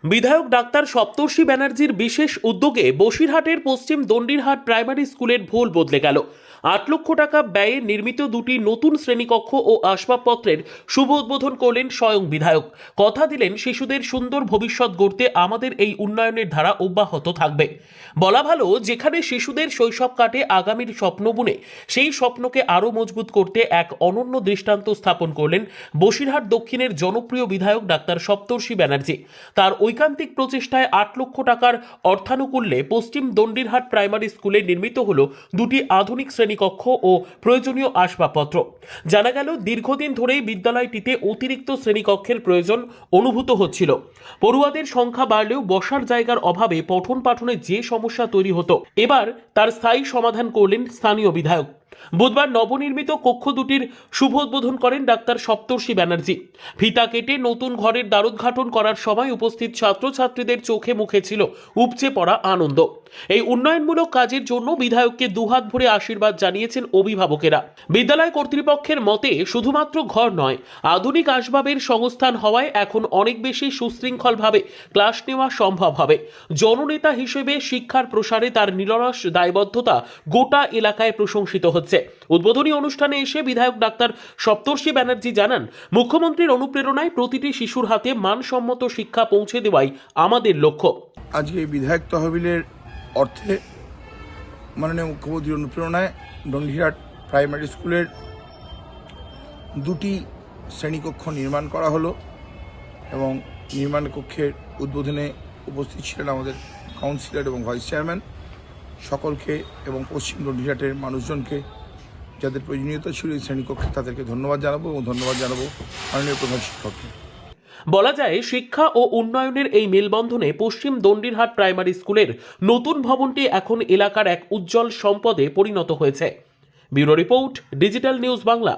বিধায়ক ডাক্তার সপ্তর্ষি ব্যানার্জির বিশেষ উদ্যোগে বসিরহাটের পশ্চিম দণ্ডিরহাট প্রাইমারি স্কুলের ভোল বদলে গেল। ৮ লক্ষ টাকা ব্যয়ে নির্মিত দুটি নতুন শ্রেণীকক্ষ ও আসবাবপত্রের শুভ উদ্বোধন করলেন স্বয়ং বিধায়ক। কথা দিলেন, শিশুদের সুন্দর ভবিষ্যৎ গড়তে আমাদের এই উন্নয়নের ধারা অব্যাহত থাকবে। বলা ভালো, যেখানে শিশুদের শৈশব কাটে আগামীর স্বপ্ন বুনে, সেই স্বপ্নকে আরও মজবুত করতে এক অনন্য দৃষ্টান্ত স্থাপন করলেন বসিরহাট দক্ষিণের জনপ্রিয় বিধায়ক ডাক্তার সপ্তর্ষি ব্যানার্জি। তার ঐকান্তিক প্রচেষ্টায় ৮ লক্ষ টাকার অর্থানুকূল্যে পশ্চিম দণ্ডিরহাট প্রাইমারি স্কুলে নির্মিত হল দুটি আধুনিক শ্রেণীকক্ষ ও প্রয়োজনীয় আসবাবপত্র। জানা গেল, দীর্ঘদিন ধরেই বিদ্যালয়টিতে অতিরিক্ত শ্রেণীকক্ষের প্রয়োজন অনুভূত হচ্ছিল। পড়ুয়াদের সংখ্যা বাড়লেও বসার জায়গার অভাবে পঠন পাঠনে যে সমস্যা তৈরি হতো, এবার তার স্থায়ী সমাধান করলেন স্থানীয় বিধায়ক। বুধবার নবনির্মিত কক্ষ দুটির শুভ উদ্বোধন করেন ডাক্তার সপ্তর্ষি ব্যানার্জি। ফিতা কেটে নতুন ঘরের দ্বারোদ্ঘাটন করার সময় উপস্থিত ছাত্রছাত্রীদের চোখে মুখে ছিল উপচে পড়া আনন্দ। এই উন্নয়নমূলক কাজের জন্য বিধায়ককে দুহাত ভরে আশীর্বাদ জানিয়েছেন অভিভাবকেরা। বিদ্যালয় কর্তৃপক্ষের মতে, শুধুমাত্র ঘর নয়, আধুনিক আসবাবের সংস্থান হওয়ায় এখন অনেক বেশি সুশৃঙ্খলভাবে ক্লাস নেওয়া সম্ভব হবে। জননেতা হিসেবে শিক্ষার প্রসারে তার নিরলস দায়বদ্ধতা গোটা এলাকায় প্রশংসিত হচ্ছে। উদ্বোধনী অনুষ্ঠানে এসে বিধায়ক ডাক্তার সপ্তর্ষি ব্যানার্জি জানান, মুখ্যমন্ত্রীর অনুপ্রেরণায় প্রতিটি শিশুর হাতে মানসম্মত শিক্ষা পৌঁছে দেওয়াই আমাদের লক্ষ্য। আজকে বিধায়ক তহবিলের অর্থে মাননীয় মুখ্যমন্ত্রীর অনুপ্রেরণায় দণ্ডিরহাট প্রাইমারি স্কুলের দুটি শ্রেণীকক্ষ নির্মাণ করা হলো এবং নির্মাণ কক্ষের উদ্বোধনে উপস্থিত ছিলেন আমাদের কাউন্সিলর এবং ভাইস চেয়ারম্যান। সকলকে এবং পশ্চিম দণ্ডিরহাটের মানুষজনকে যাদের প্রয়োজনীয়তা ছিল এই শ্রেণীকক্ষে, তাদেরকে ধন্যবাদ জানাবো এবং ধন্যবাদ জানাবো মাননীয় প্রধান শিক্ষককে। বলা যায়, শিক্ষা ও উন্নয়নের এই মেলবন্ধনে পশ্চিম দণ্ডিরহাট প্রাইমারি স্কুলের নতুন ভবনটি এখন এলাকার এক উজ্জ্বল সম্পদে পরিণত হয়েছে। Bureau report, digital news Bangla.